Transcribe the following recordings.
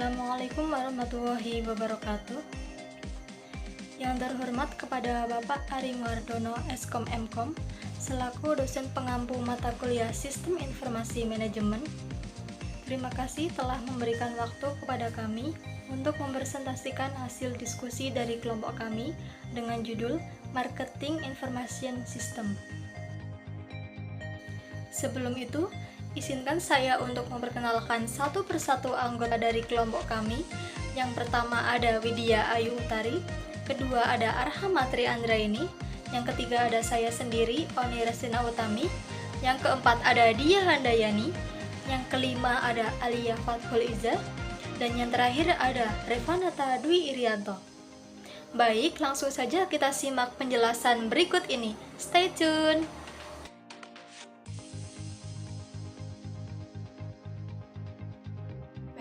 Assalamualaikum warahmatullahi wabarakatuh. Yang terhormat kepada Bapak Ari Mardono, Eskom Mkom, selaku dosen pengampu mata kuliah Sistem Informasi Manajemen. Terima kasih telah memberikan waktu kepada kami untuk mempresentasikan hasil diskusi dari kelompok kami dengan judul Marketing Information System. Sebelum itu, izinkan saya untuk memperkenalkan satu persatu anggota dari kelompok kami. Yang pertama ada Widya Ayu Utari, kedua ada Arham Matri Andraini, yang ketiga ada saya sendiri, Oni Resina Utami, yang keempat ada Dia Handayani, yang kelima ada Alia Fathul Iza, dan yang terakhir ada Revanata Dwi Irianto. Baik, langsung saja kita simak penjelasan berikut ini. Stay tune!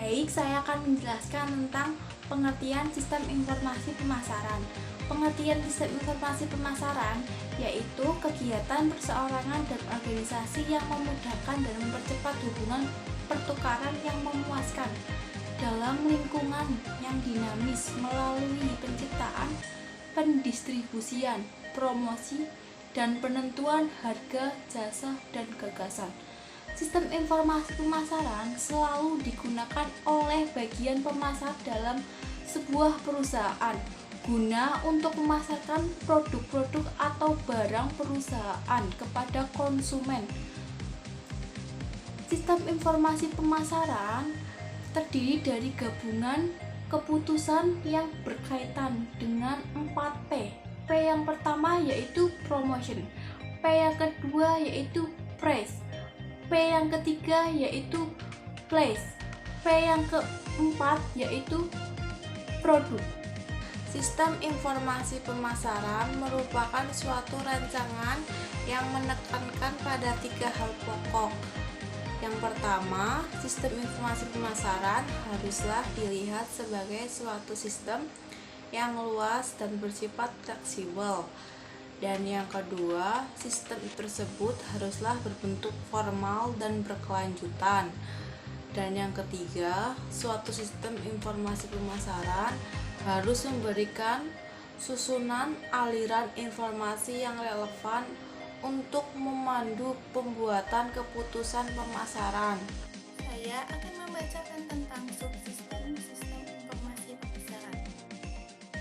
Baik, saya akan menjelaskan tentang pengertian sistem informasi pemasaran. Pengertian sistem informasi pemasaran yaitu kegiatan perseorangan dan organisasi yang memudahkan dan mempercepat hubungan pertukaran yang memuaskan dalam lingkungan yang dinamis melalui penciptaan, pendistribusian, promosi, dan penentuan harga, jasa, dan gagasan. Sistem informasi pemasaran selalu digunakan oleh bagian pemasar dalam sebuah perusahaan guna untuk memasarkan produk-produk atau barang perusahaan kepada konsumen. Sistem informasi pemasaran terdiri dari gabungan keputusan yang berkaitan dengan 4P. P yang pertama yaitu promotion, P yang kedua yaitu price, P yang ketiga yaitu place, P yang keempat yaitu produk. Sistem informasi pemasaran merupakan suatu rancangan yang menekankan pada 3 hal pokok. Yang pertama, sistem informasi pemasaran haruslah dilihat sebagai suatu sistem yang luas dan bersifat fleksibel. Dan yang kedua, sistem tersebut haruslah berbentuk formal dan berkelanjutan. Dan yang ketiga, suatu sistem informasi pemasaran harus memberikan susunan aliran informasi yang relevan untuk memandu pembuatan keputusan pemasaran. Saya akan membacakan tentang subsistem sistem informasi pemasaran.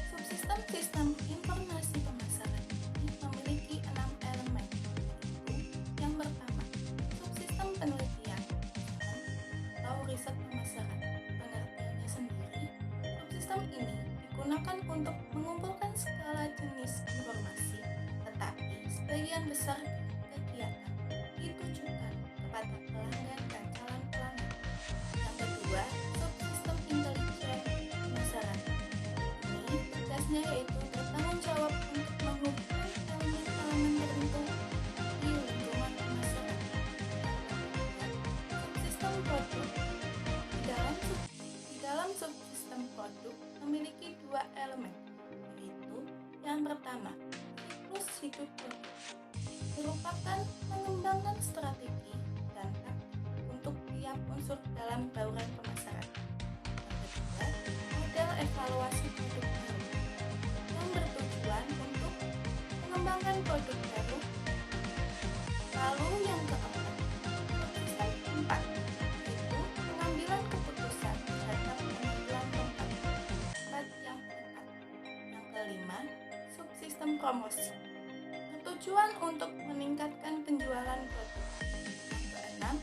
Subsistem sistem informasi pemasaran ini memiliki 6 elemen. Yang pertama, subsistem penelitian atau riset pemasaran. Pengertiannya sendiri, subsistem ini digunakan untuk mengumpulkan segala jenis informasi, tetapi sebagian besar kegiatan ditujukan kepada pelanggan dan calon pelanggan. Yang kedua, subsistem intelijen pemasaran. Ini tugasnya yaitu bertanggung jawab untuk menghubungkan elemen-elemen tertentu di lingkungan pemasaran. Subsistem produk. Di dalam subsistem produk memiliki 2 elemen, yaitu yang pertama, siklus hidup produk, merupakan mengembangkan strategi dan taktik untuk tiap unsur dalam bauran pemasaran. Yang kedua, model evaluasi produk baru, yang bertujuan untuk mengembangkan produk baru. Lalu yang keempat, subsistem 4, yaitu pengambilan keputusan terhadap penentuan tempat yang tepat. Yang kelima, subsistem promosi, bertujuan untuk meningkatkan penjualan produk. Yang keenam,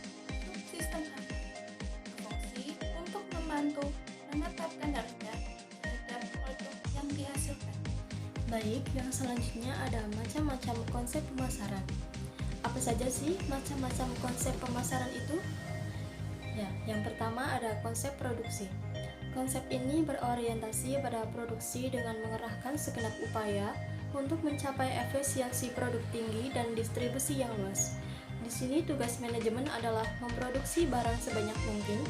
subsistem harga, berfungsi untuk membantu menetapkan harga terhadap produk yang dihasilkan. Baik, yang selanjutnya ada macam-macam konsep pemasaran. Apa saja sih macam-macam konsep pemasaran itu? Ya, yang pertama ada konsep produksi. Konsep ini berorientasi pada produksi dengan mengerahkan segenap upaya untuk mencapai efisiensi produk tinggi dan distribusi yang luas. Di sini tugas manajemen adalah memproduksi barang sebanyak mungkin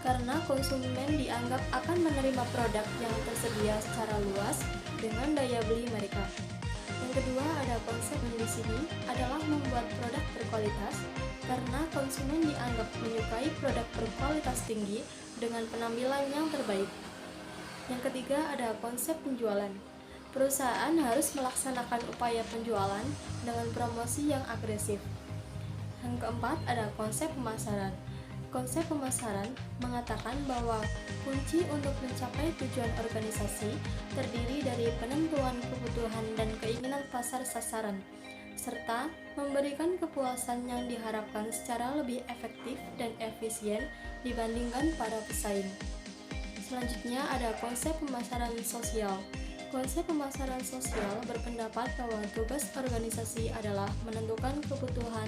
karena konsumen dianggap akan menerima produk yang tersedia secara luas dengan daya beli mereka. Yang kedua ada konsep di sini adalah membuat produk berkualitas karena konsumen dianggap menyukai produk berkualitas tinggi dengan penampilan yang terbaik. Yang ketiga ada konsep penjualan. Perusahaan harus melaksanakan upaya penjualan dengan promosi yang agresif. Yang keempat ada konsep pemasaran. Konsep pemasaran mengatakan bahwa kunci untuk mencapai tujuan organisasi terdiri dari penentuan kebutuhan dan keinginan pasar sasaran, serta memberikan kepuasan yang diharapkan secara lebih efektif dan efisien dibandingkan para pesaing. Selanjutnya ada konsep pemasaran sosial. Konsep pemasaran sosial berpendapat bahwa tugas organisasi adalah menentukan kebutuhan,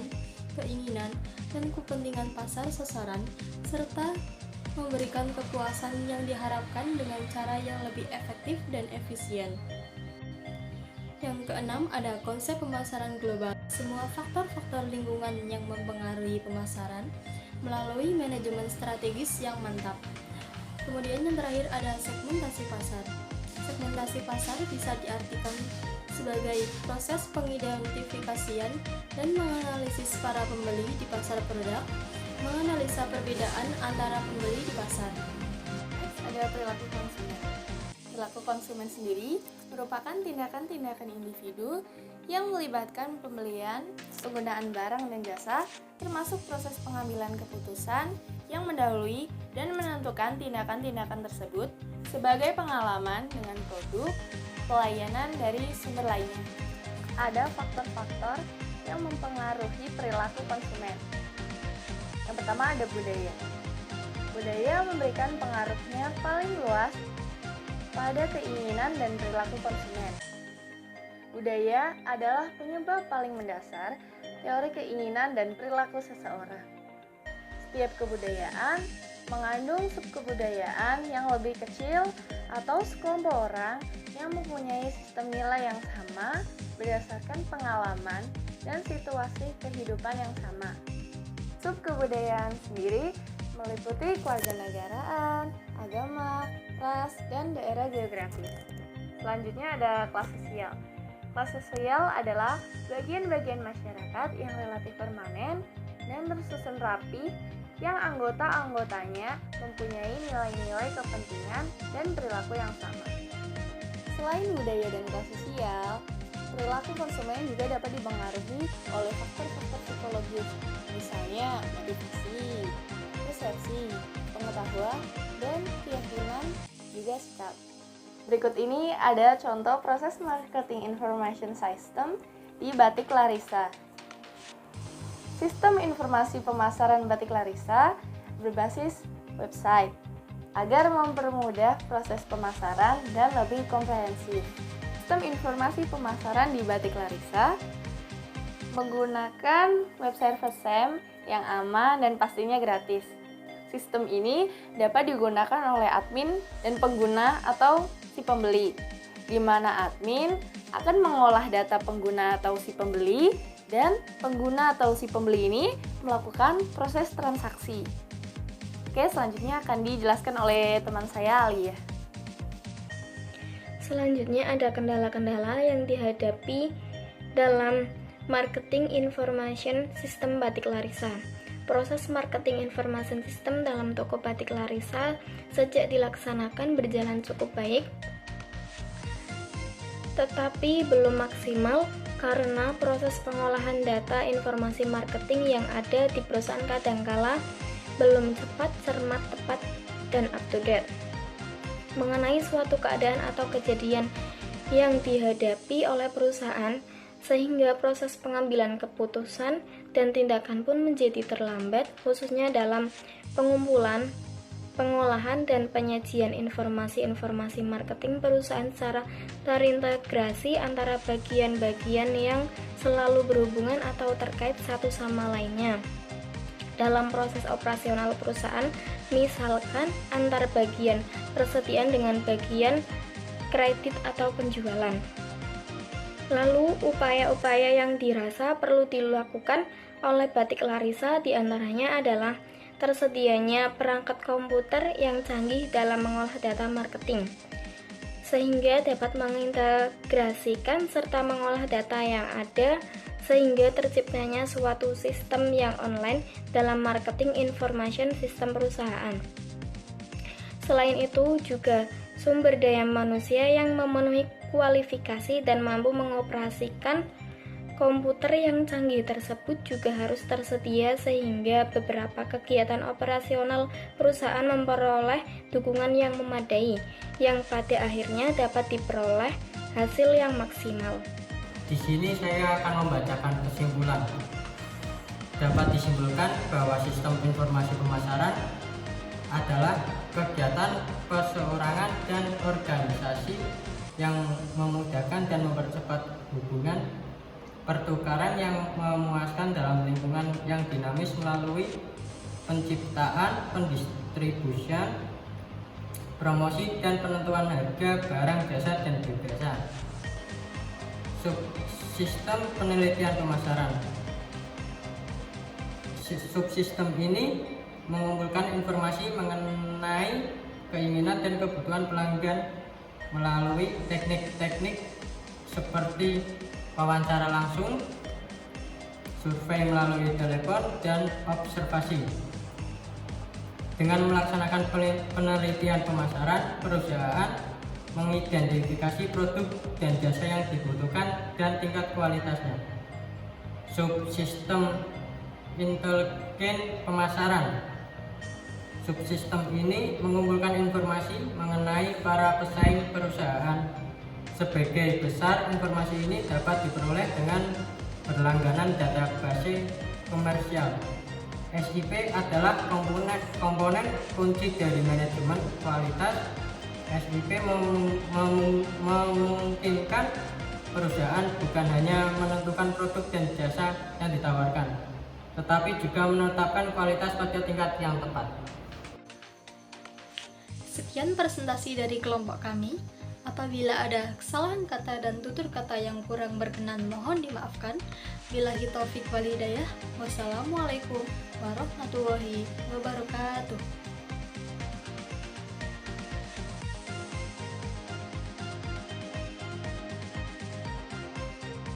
keinginan, dan kepentingan pasar sasaran, serta memberikan kepuasan yang diharapkan dengan cara yang lebih efektif dan efisien. Yang keenam ada konsep pemasaran global. Semua faktor-faktor lingkungan yang mempengaruhi pemasaran melalui manajemen strategis yang mantap. Kemudian yang terakhir ada segmentasi pasar. Segmentasi pasar bisa diartikan sebagai proses pengidentifikasian dan menganalisis para pembeli di pasar produk, menganalisa perbedaan antara pembeli di pasar. Next ada perilaku konsumen. Perilaku konsumen sendiri merupakan tindakan-tindakan individu yang melibatkan pembelian, penggunaan barang dan jasa, termasuk proses pengambilan keputusan yang mendahului dan menentukan tindakan-tindakan tersebut sebagai pengalaman dengan produk, pelayanan dari sumber lainnya. Ada faktor-faktor yang mempengaruhi perilaku konsumen. Yang pertama ada budaya. Budaya memberikan pengaruhnya paling luas pada keinginan dan perilaku konsumen. Budaya adalah penyebab paling mendasar teori keinginan dan perilaku seseorang. Setiap kebudayaan mengandung subkebudayaan yang lebih kecil atau sekelompok orang yang mempunyai sistem nilai yang sama berdasarkan pengalaman dan situasi kehidupan yang sama. Subkebudayaan sendiri meliputi kewarganegaraan, agama, ras, dan daerah geografis. Selanjutnya ada kelas sosial. Kelas sosial adalah bagian-bagian masyarakat yang relatif permanen dan tersusun rapi yang anggota-anggotanya mempunyai nilai-nilai kepentingan dan perilaku yang sama. Selain budaya dan kelas sosial, perilaku konsumen juga dapat dipengaruhi oleh faktor-faktor psikologis, misalnya motivasi, persepsi, pengetahuan, dan keyakinan juga sikap. Berikut ini ada contoh proses marketing information system di Batik Larissa. Sistem informasi pemasaran Batik Larissa berbasis website agar mempermudah proses pemasaran dan lebih komprehensif. Sistem informasi pemasaran di Batik Larissa menggunakan web service SAM yang aman dan pastinya gratis. Sistem ini dapat digunakan oleh admin dan pengguna atau si pembeli, di mana admin akan mengolah data pengguna atau si pembeli dan pengguna atau si pembeli ini melakukan proses transaksi. Oke, selanjutnya akan dijelaskan oleh teman saya Ali ya. Selanjutnya ada kendala-kendala yang dihadapi dalam marketing information system Batik Larissa. Proses marketing information system dalam toko Batik Larissa sejak dilaksanakan berjalan cukup baik, tetapi belum maksimal karena proses pengolahan data informasi marketing yang ada di perusahaan kadangkala belum cepat, cermat, tepat, dan up to date mengenai suatu keadaan atau kejadian yang dihadapi oleh perusahaan, sehingga proses pengambilan keputusan dan tindakan pun menjadi terlambat, khususnya dalam pengumpulan, pengolahan, dan penyajian informasi-informasi marketing perusahaan secara terintegrasi antara bagian-bagian yang selalu berhubungan atau terkait satu sama lainnya. Dalam proses operasional perusahaan, misalkan antar bagian persediaan dengan bagian kredit atau penjualan. Lalu, upaya-upaya yang dirasa perlu dilakukan oleh Batik Larissa diantaranya adalah tersedianya perangkat komputer yang canggih dalam mengolah data marketing, sehingga dapat mengintegrasikan serta mengolah data yang ada, sehingga terciptanya suatu sistem yang online dalam marketing information system perusahaan. Selain itu juga sumber daya manusia yang memenuhi kualifikasi dan mampu mengoperasikan komputer yang canggih tersebut juga harus tersedia sehingga beberapa kegiatan operasional perusahaan memperoleh dukungan yang memadai, yang pada akhirnya dapat diperoleh hasil yang maksimal. Di sini saya akan membacakan kesimpulan. Dapat disimpulkan bahwa sistem informasi pemasaran adalah kegiatan perseorangan dan organisasi yang memudahkan dan mempercepat hubungan pertukaran yang memuaskan dalam lingkungan yang dinamis melalui penciptaan, pendistribusian, promosi, dan penentuan harga barang, jasa, dan jasa. Subsistem penelitian pemasaran. Subsistem ini mengumpulkan informasi mengenai keinginan dan kebutuhan pelanggan melalui teknik-teknik seperti wawancara langsung, survei melalui telepon, dan observasi. Dengan melaksanakan penelitian pemasaran, perusahaan mengidentifikasi produk dan jasa yang dibutuhkan dan tingkat kualitasnya. Subsistem intelijen pemasaran. Subsistem ini mengumpulkan informasi mengenai para pesaing perusahaan. Sebagai besar, informasi ini dapat diperoleh dengan berlangganan database komersial. SIP adalah komponen kunci dari manajemen kualitas. SIP memungkinkan perusahaan bukan hanya menentukan produk dan jasa yang ditawarkan, tetapi juga menetapkan kualitas pada tingkat yang tepat. Sekian presentasi dari kelompok kami. Apabila ada kesalahan kata dan tutur kata yang kurang berkenan, mohon dimaafkan. Billahi taufik wal hidayah. Wassalamualaikum warahmatullahi wabarakatuh.